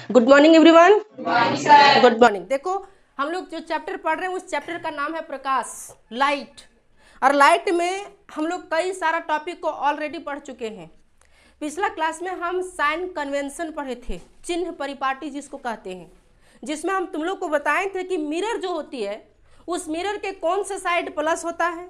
Good morning everyone. Good morning. देखो हम लोग जो चैप्टर पढ़ रहे हैं उस चैप्टर का नाम है प्रकाश, लाइट। और लाइट में हम लोग कई सारा टॉपिक को ऑलरेडी पढ़ चुके हैं। पिछला क्लास में हम साइन कन्वेंशन पढ़े थे, चिन्ह परिपाटी जिसको कहते हैं, जिसमें हम तुम लोग को बताए थे कि मिरर जो होती है उस मिरर के कौन सा साइड प्लस होता है,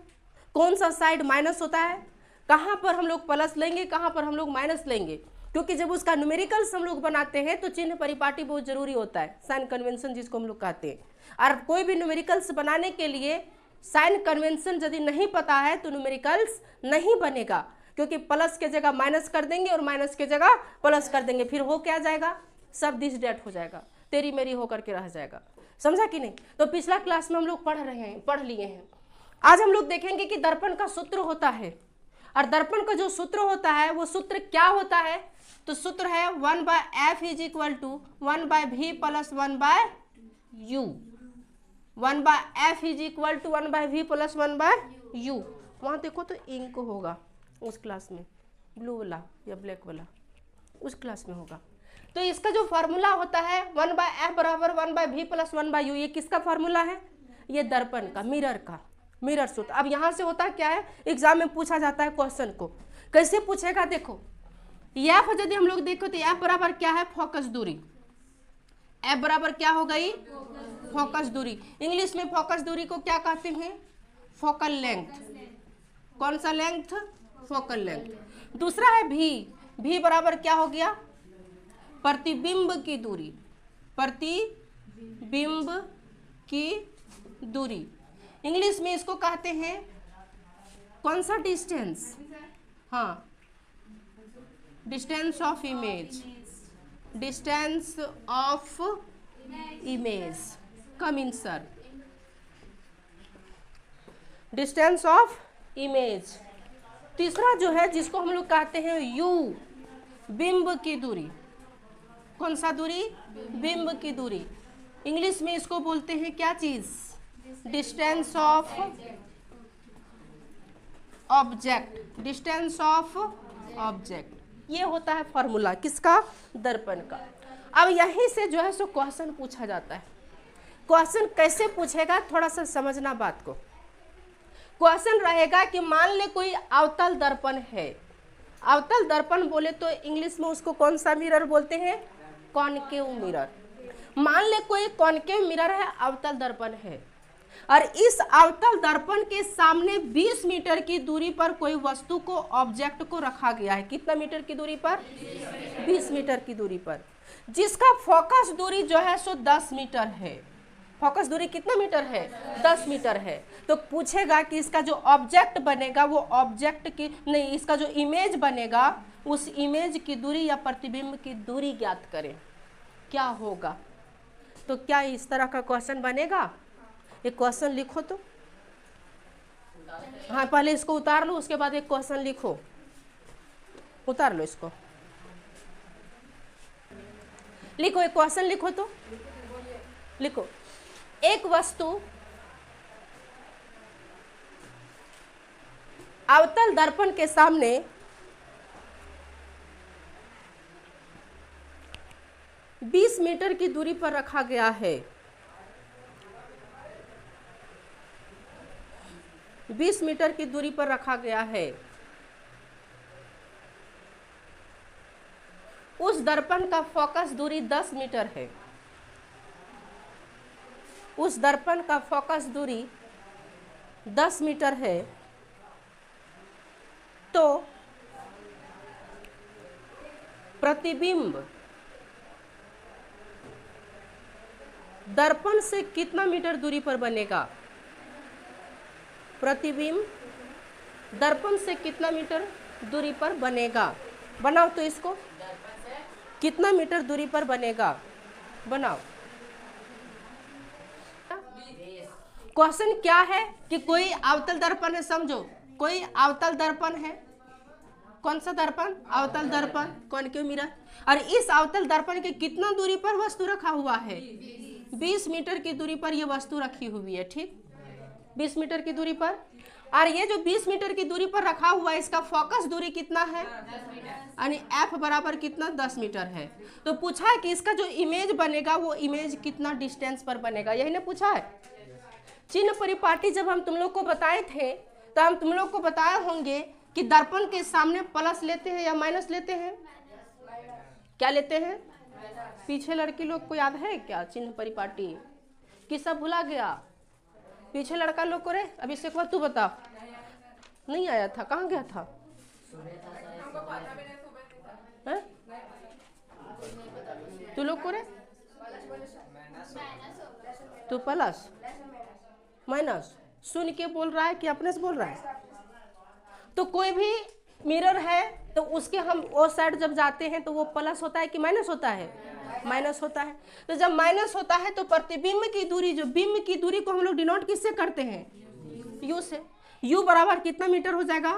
कौन सा साइड माइनस होता है, कहाँ पर हम लोग प्लस लेंगे, कहाँ पर हम लोग माइनस लेंगे, क्योंकि जब उसका न्यूमेरिकल्स हम लोग बनाते हैं तो चिन्ह परिपाटी बहुत जरूरी होता है, साइन कन्वेंशन जिसको हम लोग कहते हैं। और कोई भी न्यूमेरिकल्स बनाने के लिए साइन कन्वेंशन यदि नहीं पता है तो न्यूमेरिकल्स नहीं बनेगा, क्योंकि प्लस के जगह माइनस कर देंगे और माइनस के जगह प्लस कर देंगे, फिर हो क्या जाएगा, सब दिस डेट हो जाएगा, तेरी मेरी होकर के रह जाएगा। समझा कि नहीं? तो पिछला क्लास में हम लोग पढ़ लिए हैं। आज हम लोग देखेंगे कि दर्पण का सूत्र होता है, और दर्पण का जो सूत्र होता है वो सूत्र क्या होता है, तो सूत्र है 1/f is equal to 1/v plus 1/u। 1/f is equal to 1/v plus 1/u। वहाँ देखो तो इंक होगा उस क्लास में, ब्लू वाला या ब्लैक वाला उस क्लास में होगा। तो इसका जो फार्मूला होता है 1/f बराबर 1/v प्लस 1/u, ये किसका फार्मूला है, ये दर्पण का, मिरर का, मिरर सूत्र। अब यहाँ से होता क्या है, एग्जाम में पूछा जाता है क्वेश्चन को, कैसे पूछेगा, देखो एफ यदि हम लोग देखो तो एफ बराबर क्या है, फोकस दूरी। एफ बराबर क्या हो गई, फोकस दूरी। इंग्लिश में फोकस दूरी को क्या कहते हैं, फोकल लेंथ। कौन सा लेंथ, फोकल लेंथ। दूसरा है भी, भी बराबर क्या हो गया, प्रतिबिंब की दूरी, प्रतिबिंब की दूरी। इंग्लिश में इसको कहते हैं कौन सा, डिस्टेंस, हाँ, distance of image, distance of image. Come in sir, distance of image. तीसरा जो है जिसको हम लोग कहते हैं यू, बिंब की दूरी। कौन सा दूरी, बिंब की दूरी। इंग्लिश में इसको बोलते हैं क्या चीज, distance of object, distance of object. ये होता है फॉर्मूला किसका, दर्पण का। अब यहीं से जो है सो क्वेश्चन पूछा जाता है। क्वेश्चन कैसे पूछेगा, थोड़ा सा समझना बात को। क्वेश्चन रहेगा कि मान ले कोई अवतल दर्पण है। अवतल दर्पण बोले तो इंग्लिश में उसको कौन सा मिरर बोलते हैं, कॉनकेव मिरर। मान ले कोई कॉनकेव मिरर है, अवतल दर्पण है, और इस अवतल दर्पण के सामने 20 मीटर की दूरी पर कोई वस्तु को, ऑब्जेक्ट को रखा गया है। कितना मीटर की दूरी पर, 20 मीटर की दूरी पर, जिसका फोकस दूरी जो है सो 10 मीटर है। फोकस दूरी कितना मीटर है, 10 मीटर है। तो पूछेगा कि इसका जो ऑब्जेक्ट बनेगा वो ऑब्जेक्ट की नहीं, इसका जो इमेज बनेगा उस इमेज की दूरी या प्रतिबिंब की दूरी ज्ञात करें, क्या होगा। तो क्या इस तरह का क्वेश्चन बनेगा, एक क्वेश्चन लिखो तो, हाँ पहले इसको उतार लो, उसके बाद एक क्वेश्चन लिखो, उतार लो इसको, लिखो एक क्वेश्चन लिखो तो, लिखो। एक वस्तु अवतल दर्पण के सामने 20 मीटर की दूरी पर रखा गया है। 20 मीटर की दूरी पर रखा गया है। उस दर्पण का फोकस दूरी 10 मीटर है। उस दर्पण का फोकस दूरी 10 मीटर है। तो प्रतिबिंब दर्पण से कितना मीटर दूरी पर बनेगा, प्रतिबिंब दर्पण से कितना मीटर दूरी पर बनेगा। बनाओ तो इसको, कितना मीटर दूरी पर बनेगा, बनाओ। क्वेश्चन क्या है कि कोई अवतल दर्पण है, समझो कोई अवतल दर्पण है। कौन सा दर्पण, अवतल दर्पण, कॉनकेव मिरर। और इस अवतल दर्पण के कितना दूरी पर वस्तु रखा हुआ है, 20 मीटर की दूरी पर यह वस्तु रखी हुई है, ठीक, 20 मीटर की दूरी पर। और ये जो 20 मीटर की दूरी पर रखा हुआ है इसका फोकस दूरी कितना है, यानी एफ बराबर कितना 10 मीटर है। तो पूछा है कि इसका जो इमेज बनेगा वो इमेज कितना डिस्टेंस पर बनेगा, यही ने पूछा है। चिन्ह परिपाटी जब हम तुम लोग को बताए थे तो हम तुम लोग को बताए होंगे कि दर्पण के सामने प्लस लेते हैं या माइनस लेते हैं, क्या लेते हैं। पीछे लड़की लोग को याद है क्या चिन्ह परिपाटी, कि सब भुला गया। पीछे लड़का लोग को रे अभिषेक तू बता, नहीं आया था, कहाँ गया था? तू लोग को रे तू प्लस माइनस सुन के बोल रहा है कि अपने से बोल रहा है। तो कोई भी मिरर है तो उसके हम वो साइड जब जाते हैं तो वो प्लस होता है कि माइनस होता है, माइनस होता है। तो जब माइनस होता है तो प्रतिबिंब की दूरी, जो बिंब की दूरी को हम लोग डिनोट किससे करते हैं, यू से। यू बराबर कितना मीटर हो जाएगा,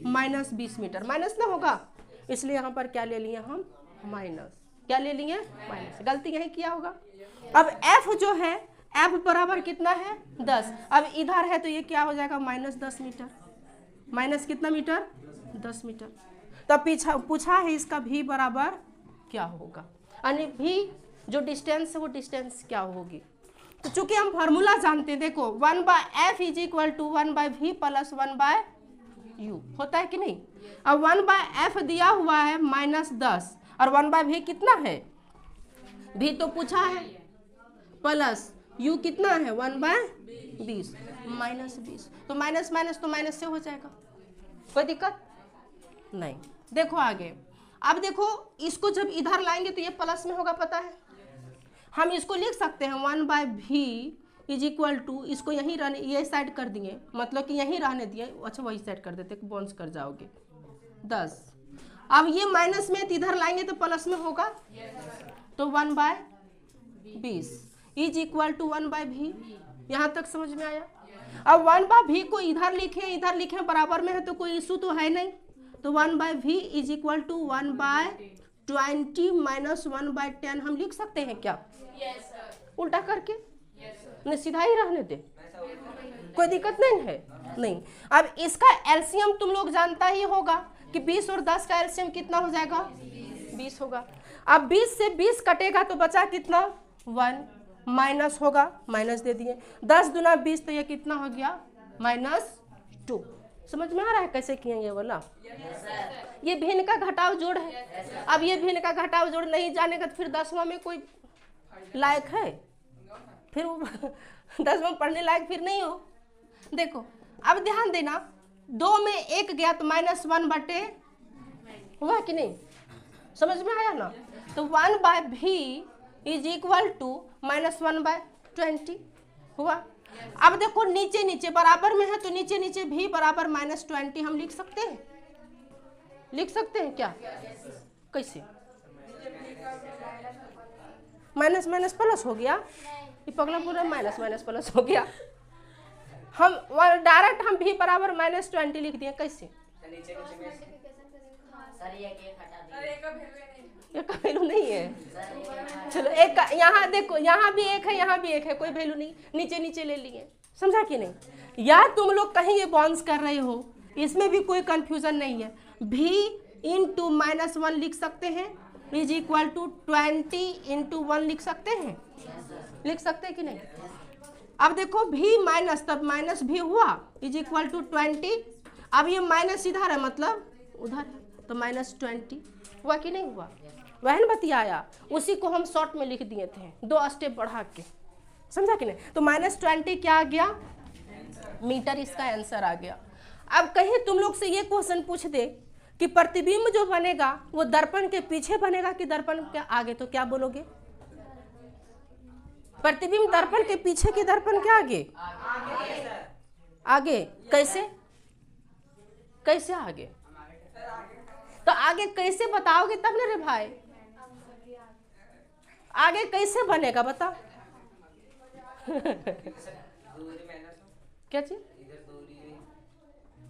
-20 मीटर। माइनस ना होगा इसलिए यहाँ पर क्या ले लिए हम, माइनस। क्या ले लिए, माइनस। गलती यही किया होगा। अब एफ जो है, एफ बराबर कितना है 10। अब इधर है तो ये क्या हो जाएगा -10 मीटर। माइनस कितना मीटर, 10 मीटर। तब पूछा है इसका भी बराबर क्या होगा, यानी भी जो डिस्टेंस है वो डिस्टेंस क्या होगी। तो चूंकि हम फार्मूला जानते हैं, देखो 1/f is equal to 1/v plus 1/u होता है कि नहीं। अब 1/f दिया हुआ है -10 और 1/v कितना है, भी तो पूछा है, प्लस u कितना है 1/20 -20। तो माइनस माइनस तो माइनस से हो जाएगा, कोई दिक्कत नहीं। देखो आगे, अब देखो इसको जब इधर लाएंगे तो ये प्लस में होगा, पता है। हम इसको लिख सकते हैं 1/v इज इक्वल टू, इसको यहीं रहने, ये साइड कर दिए, मतलब कि यहीं रहने दिए, अच्छा वही साइड कर देते, बाउंस कर जाओगे 10। अब ये माइनस में इधर लाएंगे तो प्लस में होगा, तो 1/20 इज इक्वल टू 1/v। यहाँ तक समझ में आया। अब 1/v को इधर लिखे बराबर में है तो कोई इशू तो है नहीं। तो 1/v is equal to 1/20 minus 1/10 हम लिख सकते हैं क्या, उल्टा करके, नहीं सीधा ही रहने दे, कोई दिक्कत नहीं है, नहीं। अब इसका एलसीएम तुम लोग जानता ही होगा कि 20 और 10 का एलसीएम कितना हो जाएगा, 20 होगा। अब 20 से 20 कटेगा तो बचा कितना, 1, माइनस होगा, माइनस दे दिए। 10 दूना 20 तो ये कितना हो गया, -2। समझ में आ रहा है कैसे किए ये वाला। ये भिन्न का घटाव जोड़ है। अब ये भिन्न का घटाव जोड़ नहीं जानेगा तो फिर 10वां में कोई लायक है, फिर 10वां पढ़ने लायक फिर नहीं हो। देखो अब ध्यान देना, 2 में 1 गया तो -1/, हुआ कि नहीं, समझ में आया ना। तो 1/v इज इक्वल टू -1/20 हुआ। अब देखो नीचे नीचे बराबर में है तो नीचे नीचे भी बराबर -20 हम लिख सकते हैं, लिख सकते हैं क्या, कैसे, माइनस माइनस प्लस हो गया, ये पगला पूरा माइनस माइनस प्लस हो गया। हम डायरेक्ट हम भी बराबर -20 लिख दिए, कैसे, एक का वैल्यू नहीं है। चलो एक यहाँ देखो, यहाँ भी एक है, यहाँ भी एक है, कोई वैल्यू नहीं, नीचे नीचे ले लिए, समझा कि नहीं। या तुम लोग कहीं ये बाउंस कर रहे हो, इसमें भी कोई कंफ्यूजन नहीं है। v इंटू -1 लिख सकते हैं, इज इक्वल टू 20 इंटू 1 लिख सकते हैं, लिख सकते हैं कि नहीं। अब देखो v माइनस, तब माइनस भी हुआ, इज इक्वल टू 20। अब ये माइनस इधर है मतलब उधर, तो -20 हुआ कि नहीं हुआ, वह बतियाया, उसी को हम शॉर्ट में लिख दिए थे 2 स्टेप बढ़ा के, समझा कि नहीं। तो -20 क्या आ गया, मीटर, इसका आंसर आ गया। अब कहीं तुम लोग से ये क्वेश्चन पूछ दे कि प्रतिबिंब जो बनेगा वो दर्पण के पीछे बनेगा कि दर्पण के आगे, तो क्या बोलोगे, प्रतिबिंब दर्पण के पीछे कि दर्पण के आगे, आगे। कैसे, कैसे आगे, तो आगे कैसे बताओगे तब ना रे भाई, आगे कैसे बनेगा बताओ। क्या चीज,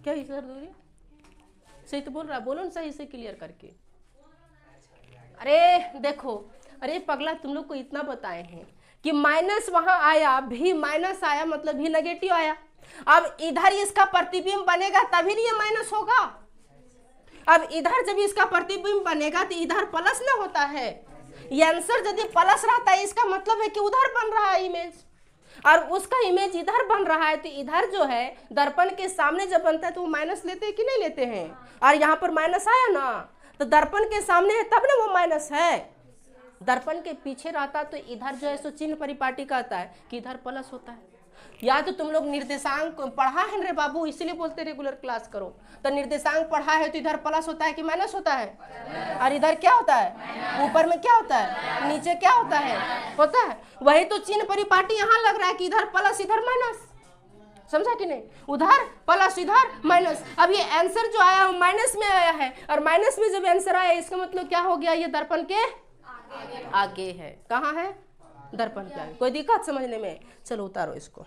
क्या इधर दूरी, सही तो बोल रहा, बोलो ना सही से क्लियर करके। अरे देखो, अरे पगला तुम लोग को इतना बताए हैं कि माइनस वहां आया, भी माइनस आया मतलब भी नेगेटिव आया, अब इधर इसका प्रतिबिंब बनेगा तभी नहीं ये माइनस होगा। अब इधर जब इसका प्रतिबिंब बनेगा तो इधर प्लस ना होता है। ये आंसर यदि प्लस रहता है इसका मतलब है कि उधर बन रहा है इमेज, और उसका इमेज इधर बन रहा है, तो इधर जो है दर्पण के सामने जब बनता है तो वो माइनस लेते हैं कि नहीं लेते हैं। और यहाँ पर माइनस आया ना, तो दर्पण के सामने है तब ना वो माइनस है। दर्पण के पीछे रहता तो इधर जो है सो चिन्ह परिपाटी कहता है कि इधर प्लस होता है। या तो तुम लोग निर्देशांक पढ़ा है रे बाबू, इसीलिए बोलते रेगुलर क्लास करो। तो निर्देशांक पढ़ा है तो इधर प्लस होता है कि माइनस होता है, और इधर क्या होता है, ऊपर में क्या होता है, नीचे क्या होता है। वही तो चिन्ह परिपाटी यहाँ लग रहा है कि इधर प्लस इधर माइनस, समझा कि नहीं, उधर प्लस इधर माइनस। अब ये आंसर जो आया वो माइनस में आया है, और माइनस में जब आंसर आया इसका मतलब क्या हो गया, ये दर्पण के आगे है। कहाँ है, दर्पण के आगे। कोई दिक्कत समझने में? चलो उतारो इसको।